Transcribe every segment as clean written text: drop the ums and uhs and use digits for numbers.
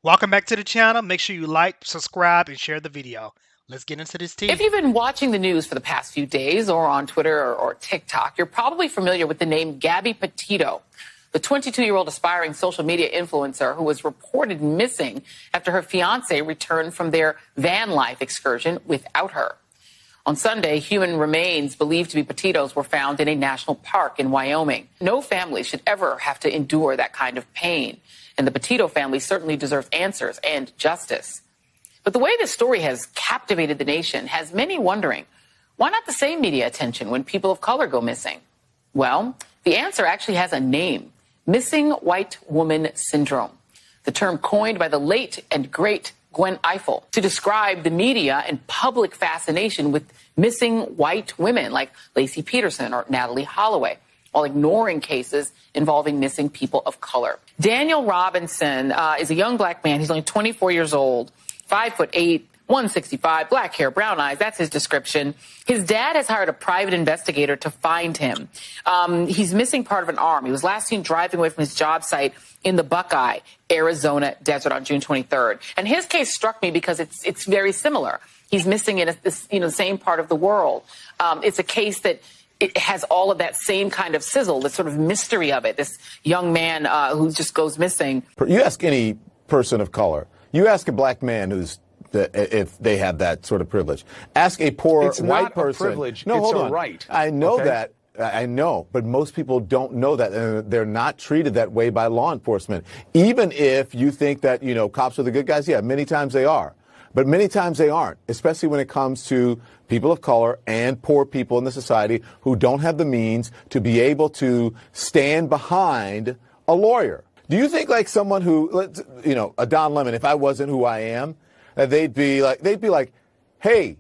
Welcome back to the channel. Make sure you like, subscribe, and share the video. Let's get into this If tea. you've been watching the news for the past few days or on Twitter or TikTok, you're probably familiar with the name Gabby Petito, the 22-year-old aspiring social media influencer who was reported missing after her fiancé returned from their van life excursion without her. On Sunday, human remains believed to be Petito's were found in a national park in Wyoming. No family should ever have to endure that kind of pain, and the Petito family certainly deserves answers and justice. But the way this story has captivated the nation has many wondering, why not the same media attention when people of color go missing? Well, the answer actually has a name: missing white woman syndrome, the term coined by the late and great Gwen Ifill to describe the media and public fascination with missing white women like Lacey Peterson or Natalie Holloway, while ignoring cases involving missing people of color. Daniel Robinson is a young black man. He's only 24 years old, 5'8", 165, black hair, brown eyes. That's his description. His dad has hired a private investigator to find him. He's missing part of an arm. He was last seen driving away from his job site in the Buckeye, Arizona desert on June 23rd. And his case struck me because it's very similar. He's missing in the same part of the world. It's a case that it has all of that same kind of sizzle, the sort of mystery of it. This young man who just goes missing. You ask any person of color, you ask a black man if they have that sort of privilege. Ask a poor it's white not person. A privilege. No, it's hold a on. right. I know okay? that. I know, but most people don't know that, and they're not treated that way by law enforcement. Even if you think that, cops are the good guys, yeah, many times they are. But many times they aren't, especially when it comes to people of color and poor people in the society who don't have the means to be able to stand behind a lawyer. Do you think like someone who, a Don Lemon, if I wasn't who I am, they'd be like, hey,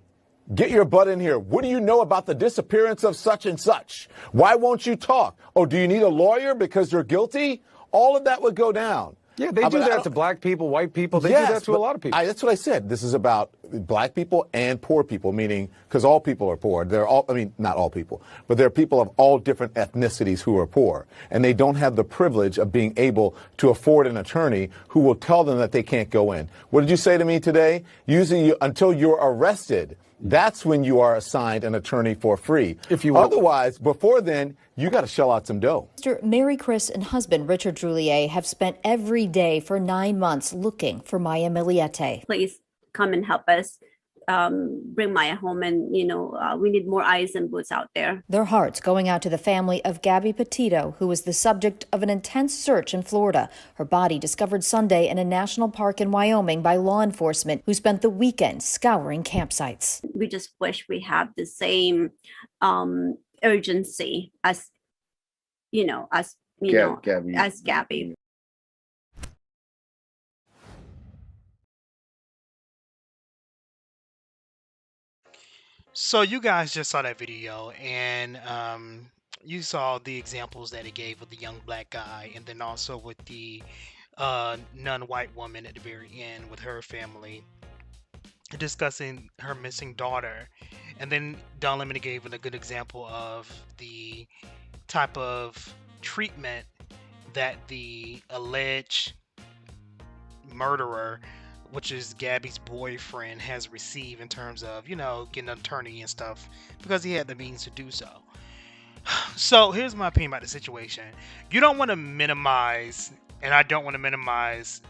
get your butt in here. What do you know about the disappearance of such and such? Why won't you talk? Oh, do you need a lawyer because you're guilty? All of that would go down. Yeah, they do that to black people, white people. They do that to a lot of people. That's what I said. This is about black people and poor people, meaning because all people are poor. They're all, not all people, but there are people of all different ethnicities who are poor. And they don't have the privilege of being able to afford an attorney who will tell them that they can't go in. What did you say to me today? Usually until you're arrested, that's when you are assigned an attorney for free. If you will. Otherwise, before then, you got to shell out some dough. Mr. Mary Chris and husband Richard Drulier have spent every day for 9 months looking for Maya Miliete. Please come and help us bring Maya home, and we need more eyes and boots out there. Their hearts going out to the family of Gabby Petito, who was the subject of an intense search in Florida. Her body discovered Sunday in a national park in Wyoming by law enforcement, who spent the weekend scouring campsites. We just wish we have the same urgency as Gabby. as Gabby. So you guys just saw that video, and you saw the examples that it gave with the young black guy, and then also with the non-white woman at the very end with her family discussing her missing daughter. And then Don Lemon gave a good example of the type of treatment that the alleged murderer, which is Gabby's boyfriend, has received in terms of, getting an attorney and stuff because he had the means to do so. So here's my opinion about the situation. You don't want to minimize, and I don't want to minimize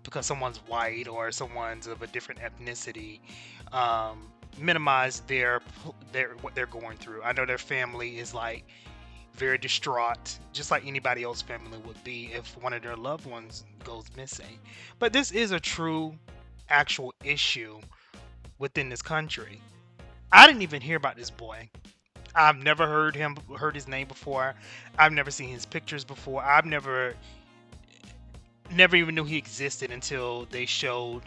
because someone's white or someone's of a different ethnicity, minimize their what they're going through. I know their family is like very distraught, just like anybody else's family would be if one of their loved ones goes missing. But this is a true, actual issue within this country. I didn't even hear about this boy. I've never heard his name before. I've never seen his pictures before. I've never even knew he existed until they showed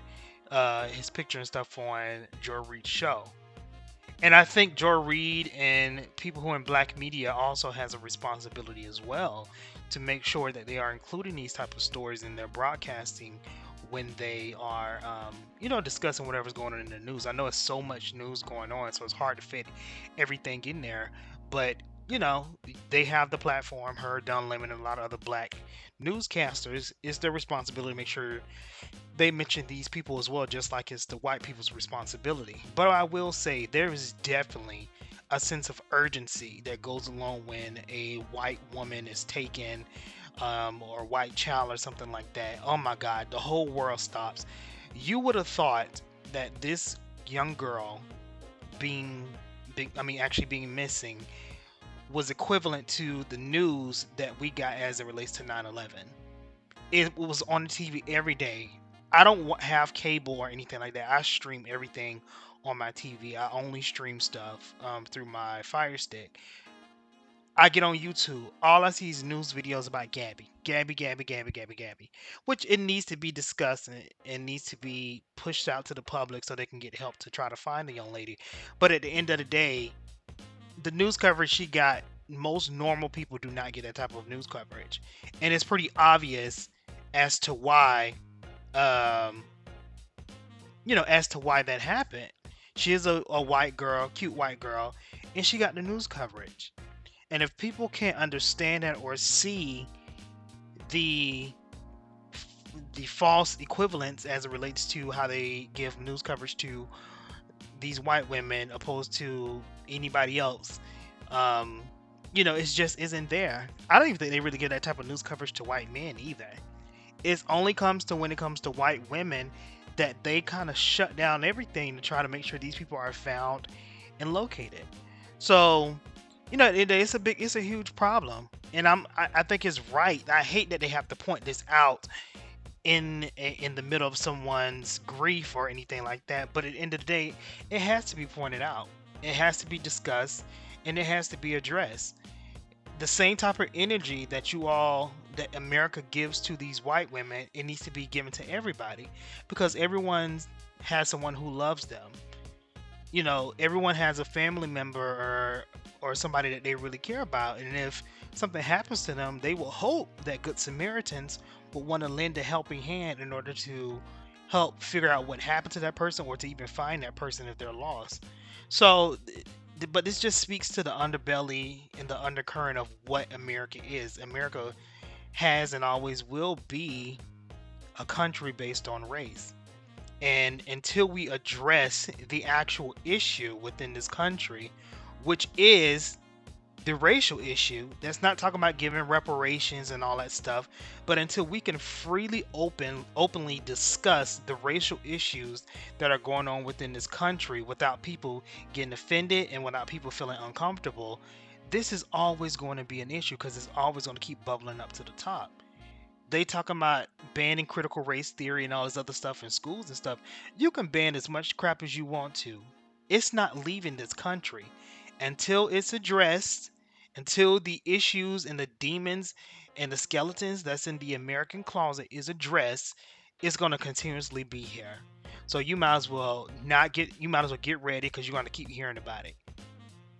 his picture and stuff on Joy Reid's show. And I think Joy Reid and people who are in black media also has a responsibility as well to make sure that they are including these type of stories in their broadcasting when they are, discussing whatever's going on in the news. I know it's so much news going on, so it's hard to fit everything in there. But you know, they have the platform, her, Don Lemon, and a lot of other black newscasters. It's their responsibility to make sure they mention these people as well, just like it's the white people's responsibility. But I will say there is definitely a sense of urgency that goes along when a white woman is taken, or a white child or something like that. Oh my God, the whole world stops. You would have thought that this young girl actually being missing was equivalent to the news that we got as it relates to 9/11. It was on the TV every day. I don't have cable or anything like that. I stream everything on my TV. I only stream stuff through my Fire Stick. I get on YouTube. All I see is news videos about Gabby. Gabby. Which it needs to be discussed and needs to be pushed out to the public so they can get help to try to find the young lady. But at the end of the day, the news coverage she got, most normal people do not get that type of news coverage. And it's pretty obvious as to why as to why that happened. She is a white girl, cute white girl, and she got the news coverage. And if people can't understand that or see the false equivalence as it relates to how they give news coverage to these white women opposed to anybody else, it's just isn't there. I don't even think they really give that type of news coverage to white men either. It only comes to when it comes to white women that they kind of shut down everything to try to make sure these people are found and located. So, it's a huge problem, and I think it's right. I hate that they have to point this out in the middle of someone's grief or anything like that. But at the end of the day, it has to be pointed out. It has to be discussed, and it has to be addressed. The same type of energy that America gives to these white women, it needs to be given to everybody, because everyone has someone who loves them. Everyone has a family member or somebody that they really care about, and if something happens to them, they will hope that good Samaritans will want to lend a helping hand in order to help figure out what happened to that person, or to even find that person if they're lost. So, but this just speaks to the underbelly and the undercurrent of what America is. America has and always will be a country based on race. And until we address the actual issue within this country, which is the racial issue, that's not talking about giving reparations and all that stuff, but until we can freely openly discuss the racial issues that are going on within this country without people getting offended and without people feeling uncomfortable, this is always going to be an issue, because it's always going to keep bubbling up to the top. They talking about banning critical race theory and all this other stuff in schools and stuff. You can ban as much crap as you want to. It's not leaving this country until it's addressed, until the issues and the demons and the skeletons that's in the American closet is addressed. It's going to continuously be here. So you might as well get ready, because you're going to keep hearing about it.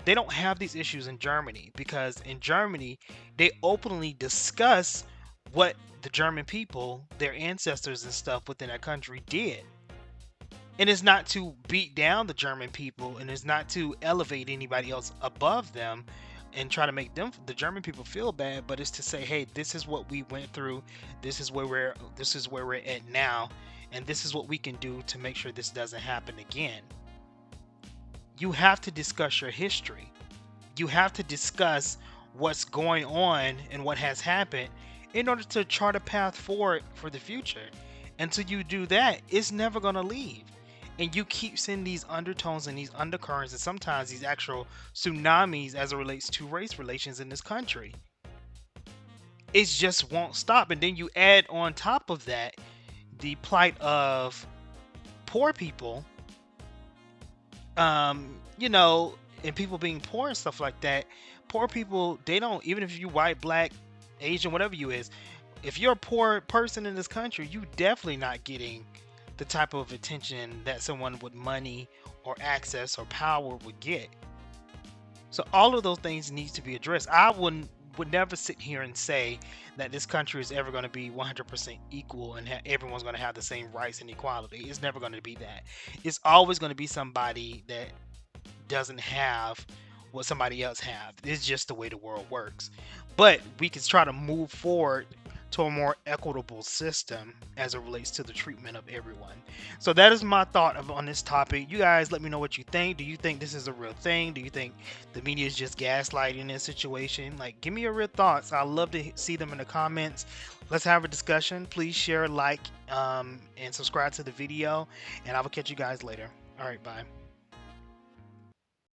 They don't have these issues in Germany, because in Germany they openly discuss what the German people, their ancestors and stuff within that country did. And it's not to beat down the German people, and it's not to elevate anybody else above them and try to make the German people feel bad, but it's to say, hey, this is what we went through, this is where we're at now, and this is what we can do to make sure this doesn't happen again. You have to discuss your history. You have to discuss what's going on and what has happened in order to chart a path forward for the future. Until you do that, it's never going to leave. And you keep seeing these undertones and these undercurrents, and sometimes these actual tsunamis as it relates to race relations in this country. It just won't stop. And then you add on top of that the plight of poor people, and people being poor and stuff like that. Poor people, they don't, even if you white, black, Asian, whatever you is, if you're a poor person in this country, you definitely not getting the type of attention that someone with money or access or power would get. So all of those things needs to be addressed. I would never sit here and say that this country is ever going to be 100% equal and everyone's going to have the same rights and equality. It's never going to be that. It's always going to be somebody that doesn't have what somebody else have. It's just the way the world works. But we can try to move forward to a more equitable system as it relates to the treatment of everyone. So that is my thought on this topic. You guys let me know what you think. Do you think this is a real thing? Do you think the media is just gaslighting this situation? Like, give me your real thoughts. I'd love to see them in the comments. Let's have a discussion. Please share, like, and subscribe to the video, and I will catch you guys later. All right, bye.